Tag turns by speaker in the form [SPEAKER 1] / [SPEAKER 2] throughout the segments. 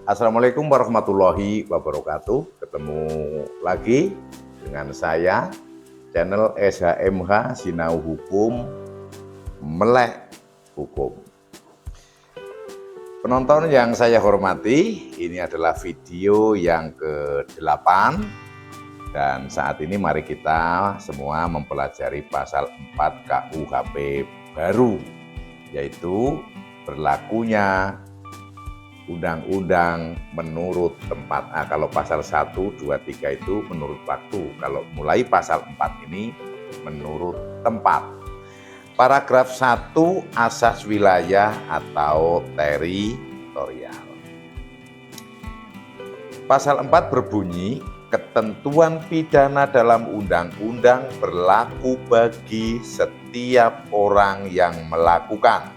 [SPEAKER 1] Assalamualaikum warahmatullahi wabarakatuh. Ketemu lagi dengan saya, channel SHMH Sinau Hukum, Melek Hukum. Penonton yang saya hormati, ini adalah video yang ke-8 dan saat ini mari kita semua mempelajari pasal 4 KUHP baru, yaitu berlakunya undang-undang menurut tempat. Kalau pasal 1, 2, 3 itu menurut waktu. Kalau mulai pasal 4 ini menurut tempat. Paragraf 1, asas wilayah atau teritorial. Pasal 4 berbunyi, ketentuan pidana dalam undang-undang berlaku bagi setiap orang yang melakukan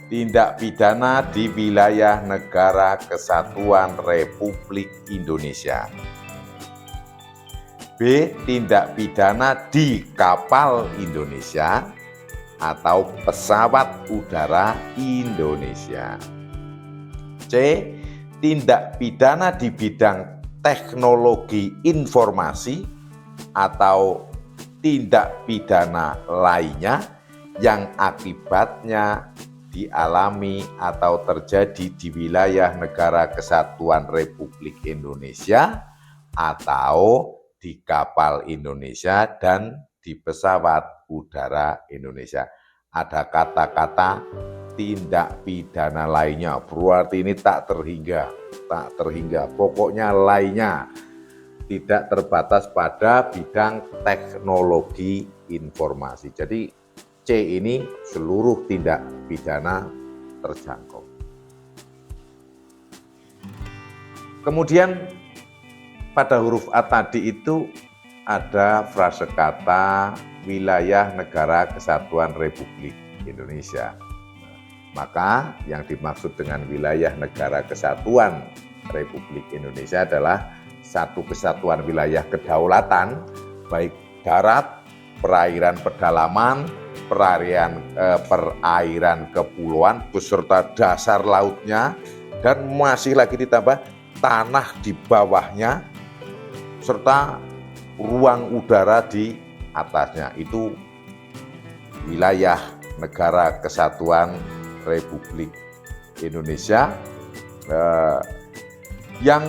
[SPEAKER 1] tindak pidana di wilayah Negara Kesatuan Republik Indonesia. B. Tindak pidana di kapal Indonesia atau pesawat udara Indonesia. C. Tindak pidana di bidang teknologi informasi atau tindak pidana lainnya yang akibatnya dialami atau terjadi di wilayah Negara Kesatuan Republik Indonesia atau di kapal Indonesia dan di pesawat udara Indonesia. Ada kata-kata tindak pidana lainnya, berarti ini tak terhingga, pokoknya lainnya, tidak terbatas pada bidang teknologi informasi. Jadi C ini seluruh tindak pidana terjangkau. Kemudian pada huruf A tadi itu ada frase kata wilayah Negara Kesatuan Republik Indonesia. Maka yang dimaksud dengan wilayah Negara Kesatuan Republik Indonesia adalah satu kesatuan wilayah kedaulatan, baik darat, perairan pedalaman, perairan kepulauan beserta dasar lautnya, dan masih lagi ditambah tanah di bawahnya serta ruang udara di atasnya. Itu wilayah Negara Kesatuan Republik Indonesia yang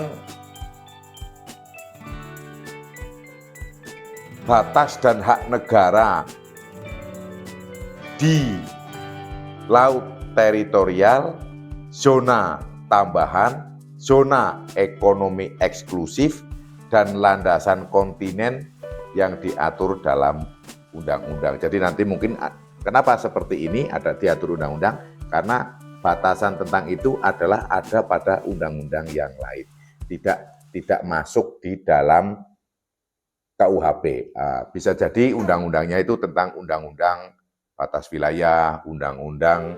[SPEAKER 1] batas dan hak negara di laut teritorial, zona tambahan, zona ekonomi eksklusif, dan landasan kontinen yang diatur dalam undang-undang. Jadi nanti mungkin kenapa seperti ini ada diatur undang-undang, karena batasan tentang itu adalah ada pada undang-undang yang lain, tidak masuk di dalam KUHP. Bisa jadi undang-undangnya itu tentang undang-undang batas wilayah, undang-undang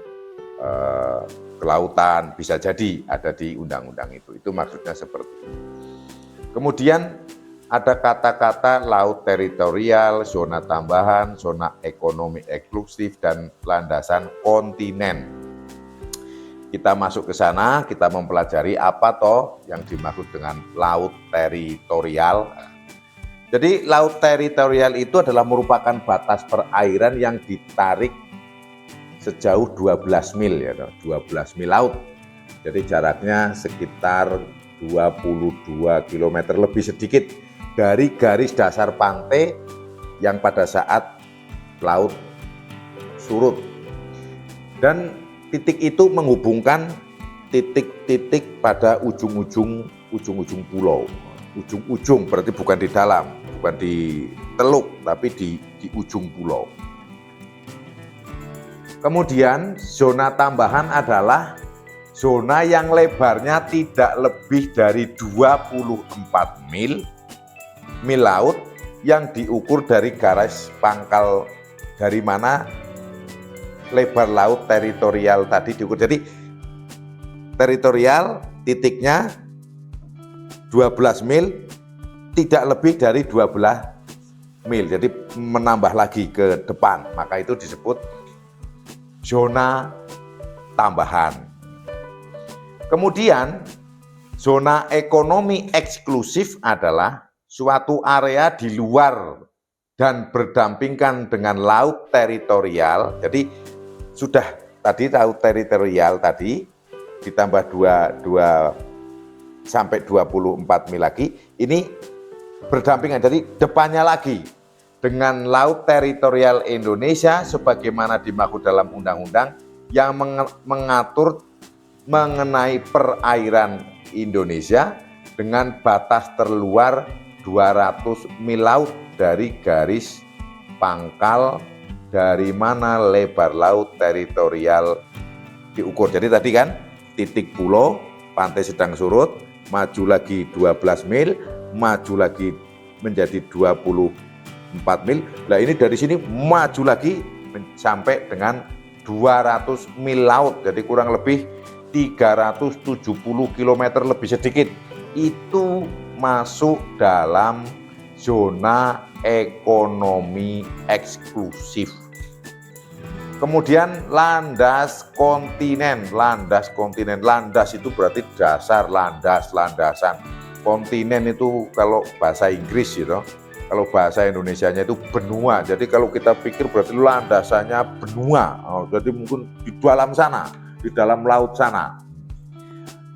[SPEAKER 1] kelautan, bisa jadi ada di undang-undang itu. Itu maksudnya seperti itu. Kemudian ada kata-kata laut teritorial, zona tambahan, zona ekonomi eksklusif, dan landasan kontinen. Kita masuk ke sana, kita mempelajari apa toh yang dimaksud dengan laut teritorial. Jadi laut teritorial itu adalah merupakan batas perairan yang ditarik sejauh 12 mil, ya, 12 mil laut. Jadi jaraknya sekitar 22 km lebih sedikit dari garis dasar pantai yang pada saat laut surut. Dan titik itu menghubungkan titik-titik pada ujung-ujung pulau. Ujung-ujung berarti bukan di dalam, bukan di teluk, tapi di ujung pulau. Kemudian zona tambahan adalah zona yang lebarnya tidak lebih dari 24 mil laut yang diukur dari garis pangkal dari mana lebar laut teritorial tadi diukur. Jadi teritorial titiknya 12 mil, tidak lebih dari 12 mil. Jadi menambah lagi ke depan, maka itu disebut zona tambahan. Kemudian zona ekonomi eksklusif adalah suatu area di luar dan berdampingan dengan laut teritorial. Jadi sudah tadi laut teritorial tadi ditambah 2 sampai 24 mil lagi, ini berdampingan, jadi depannya lagi dengan laut teritorial Indonesia sebagaimana dimaksud dalam undang-undang yang mengatur mengenai perairan Indonesia dengan batas terluar 200 mil laut dari garis pangkal dari mana lebar laut teritorial diukur. Jadi tadi kan titik pulau, pantai sedang surut, maju lagi 12 mil, maju lagi menjadi 24 mil. Nah ini dari sini maju lagi sampai dengan 200 mil laut, jadi kurang lebih 370 km lebih sedikit. Itu masuk dalam zona ekonomi eksklusif. Kemudian landas kontinen. Landas itu berarti dasar, landasan. Kontinen itu kalau bahasa Inggris gitu. Kalau bahasa Indonesianya itu benua. Jadi kalau kita pikir berarti landasannya benua. Jadi mungkin di dalam sana, di dalam laut sana.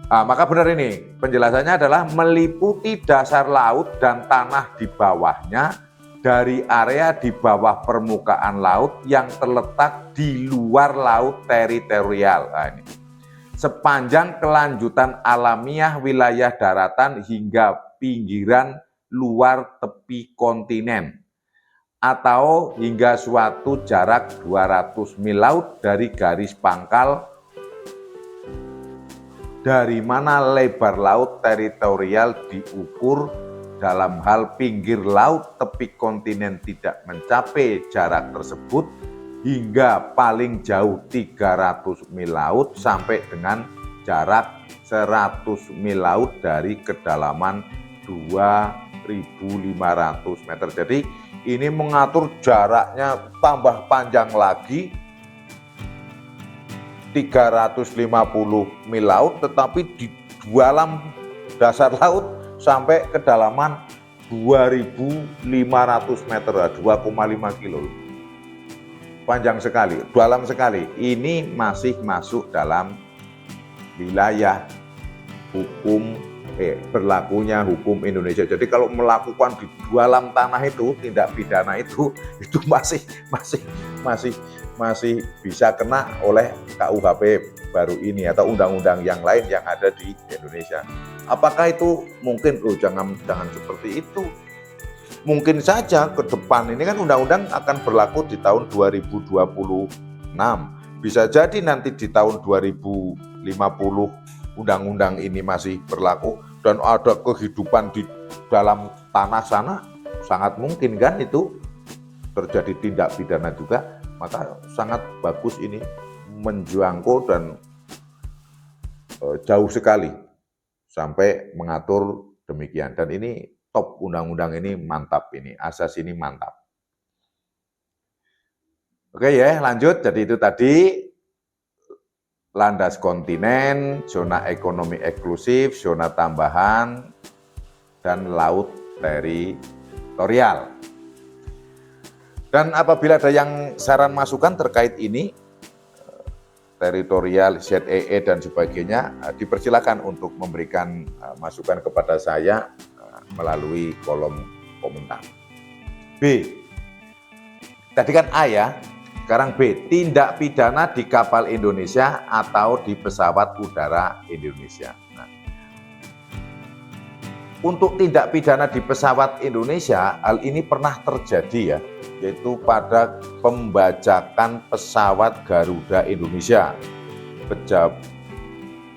[SPEAKER 1] Nah, maka benar ini, penjelasannya adalah meliputi dasar laut dan tanah di bawahnya dari area di bawah permukaan laut yang terletak di luar laut teritorial. Nah, ini. Sepanjang kelanjutan alamiah wilayah daratan hingga pinggiran luar tepi kontinen atau hingga suatu jarak 200 mil laut dari garis pangkal dari mana lebar laut teritorial diukur. Dalam hal pinggir laut tepi kontinen tidak mencapai jarak tersebut hingga paling jauh 300 mil laut sampai dengan jarak 100 mil laut dari kedalaman 2.500 meter. Jadi ini mengatur jaraknya tambah panjang lagi 350 mil laut, tetapi di dalam dasar laut sampai kedalaman 2.500 meter, 2,5 kilo. Panjang sekali, dalam sekali. Ini masih masuk dalam wilayah hukum berlakunya hukum Indonesia. Jadi kalau melakukan di dalam tanah itu tindak pidana itu masih bisa kena oleh KUHP baru ini atau undang-undang yang lain yang ada di Indonesia. Apakah itu mungkin? Jangan seperti itu. Mungkin saja ke depan ini kan undang-undang akan berlaku di tahun 2026. Bisa jadi nanti di tahun 2050 undang-undang ini masih berlaku dan ada kehidupan di dalam tanah sana, sangat mungkin kan itu terjadi tindak pidana juga. Maka sangat bagus ini menjangkau dan jauh sekali sampai mengatur demikian. Dan ini top, undang-undang ini mantap, ini asas ini mantap. Oke ya, lanjut. Jadi itu tadi landas kontinen, zona ekonomi eksklusif, zona tambahan, dan laut teritorial. Dan apabila ada yang saran masukan terkait ini, teritorial, ZEE dan sebagainya, dipersilakan untuk memberikan masukan kepada saya melalui kolom komentar. B. Tadi kan A ya, sekarang B. Tindak pidana di kapal Indonesia atau di pesawat udara Indonesia. Nah, untuk tindak pidana di pesawat Indonesia, hal ini pernah terjadi ya, yaitu pada pembajakan pesawat Garuda Indonesia.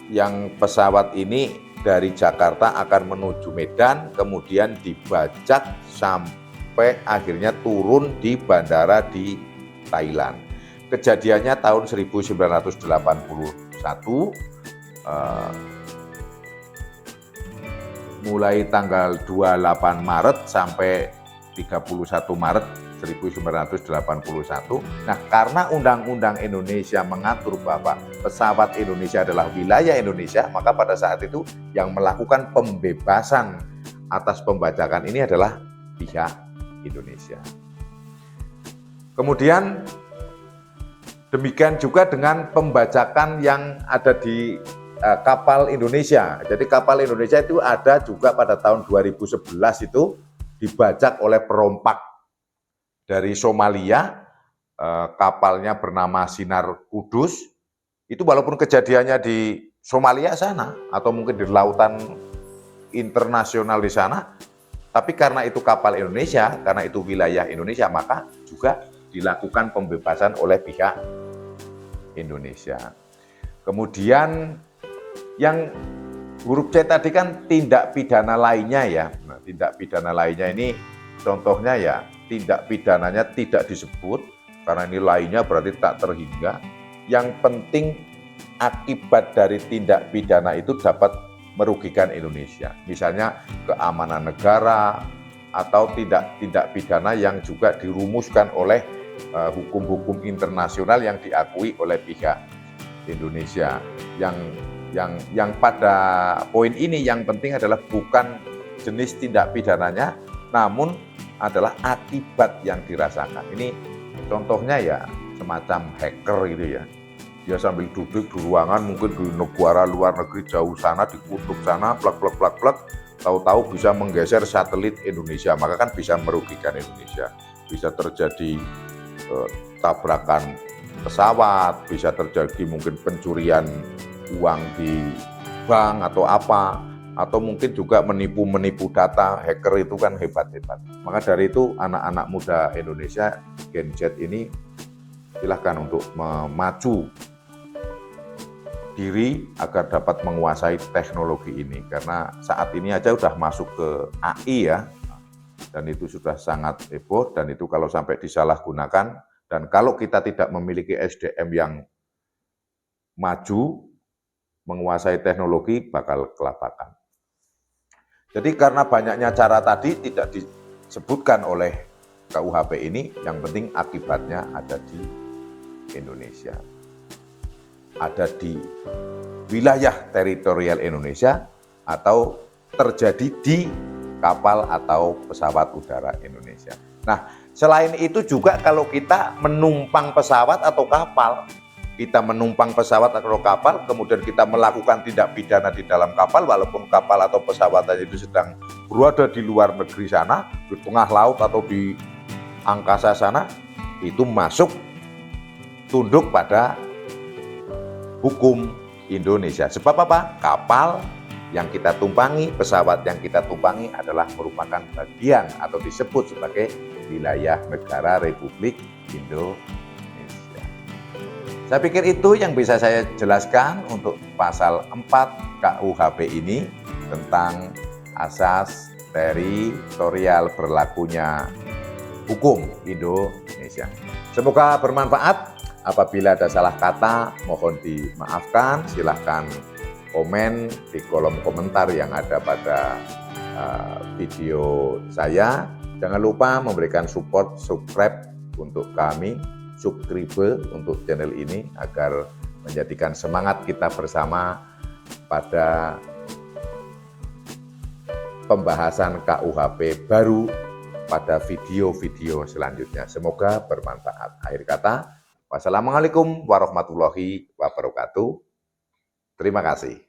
[SPEAKER 1] Yang pesawat ini dari Jakarta akan menuju Medan, kemudian dibajak sampai akhirnya turun di bandara di Thailand. Kejadiannya tahun 1981, mulai tanggal 28 Maret sampai 31 Maret 1981. Nah, karena Undang-Undang Indonesia mengatur bahwa pesawat Indonesia adalah wilayah Indonesia, maka pada saat itu yang melakukan pembebasan atas pembajakan ini adalah pihak Indonesia. Kemudian demikian juga dengan pembajakan yang ada di kapal Indonesia. Jadi kapal Indonesia itu ada juga pada tahun 2011 itu dibajak oleh perompak dari Somalia, kapalnya bernama Sinar Kudus. Itu walaupun kejadiannya di Somalia sana atau mungkin di lautan internasional di sana, tapi karena itu kapal Indonesia, karena itu wilayah Indonesia, maka juga dilakukan pembebasan oleh pihak Indonesia. Kemudian yang huruf C tadi kan tindak pidana lainnya ya. Nah, tindak pidana lainnya ini contohnya ya tindak pidananya tidak disebut karena ini lainnya berarti tak terhingga. Yang penting akibat dari tindak pidana itu dapat merugikan Indonesia. Misalnya keamanan negara atau tindak pidana yang juga dirumuskan oleh hukum-hukum internasional yang diakui oleh pihak Indonesia. Yang pada poin ini yang penting adalah bukan jenis tindak pidananya, namun adalah akibat yang dirasakan. Ini contohnya ya semacam hacker gitu ya. Dia sambil duduk di ruangan mungkin di negara luar negeri jauh sana, di kutub sana, plak, tahu-tahu bisa menggeser satelit Indonesia, maka kan bisa merugikan Indonesia. Bisa terjadi tabrakan pesawat, bisa terjadi mungkin pencurian uang di bank atau apa, atau mungkin juga menipu data. Hacker itu kan hebat-hebat. Maka dari itu anak-anak muda Indonesia Gen Z ini silahkan untuk memacu diri agar dapat menguasai teknologi ini, karena saat ini aja udah masuk ke AI ya, dan itu sudah sangat heboh, dan itu kalau sampai disalahgunakan dan kalau kita tidak memiliki SDM yang maju menguasai teknologi bakal kelabakan. Jadi karena banyaknya cara tadi tidak disebutkan oleh KUHP ini, yang penting akibatnya ada di Indonesia. Ada di wilayah teritorial Indonesia atau terjadi di kapal atau pesawat udara Indonesia. Nah, selain itu juga kalau kita menumpang pesawat atau kapal, kita menumpang pesawat atau kapal, kemudian kita melakukan tindak pidana di dalam kapal, walaupun kapal atau pesawat itu sedang berada di luar negeri sana, di tengah laut atau di angkasa sana, itu masuk tunduk pada hukum Indonesia. Sebab apa? Kapal yang kita tumpangi, pesawat yang kita tumpangi adalah merupakan bagian atau disebut sebagai wilayah negara Republik Indonesia. Saya pikir itu yang bisa saya jelaskan untuk pasal 4 KUHP ini tentang asas teritorial berlakunya hukum Indonesia. Semoga bermanfaat. Apabila ada salah kata, mohon dimaafkan. Silahkan komen di kolom komentar yang ada pada video saya. Jangan lupa memberikan support, subscribe untuk kami, subscribe untuk channel ini agar menjadikan semangat kita bersama pada pembahasan KUHP baru pada video-video selanjutnya. Semoga bermanfaat. Akhir kata, wassalamualaikum warahmatullahi wabarakatuh. Terima kasih.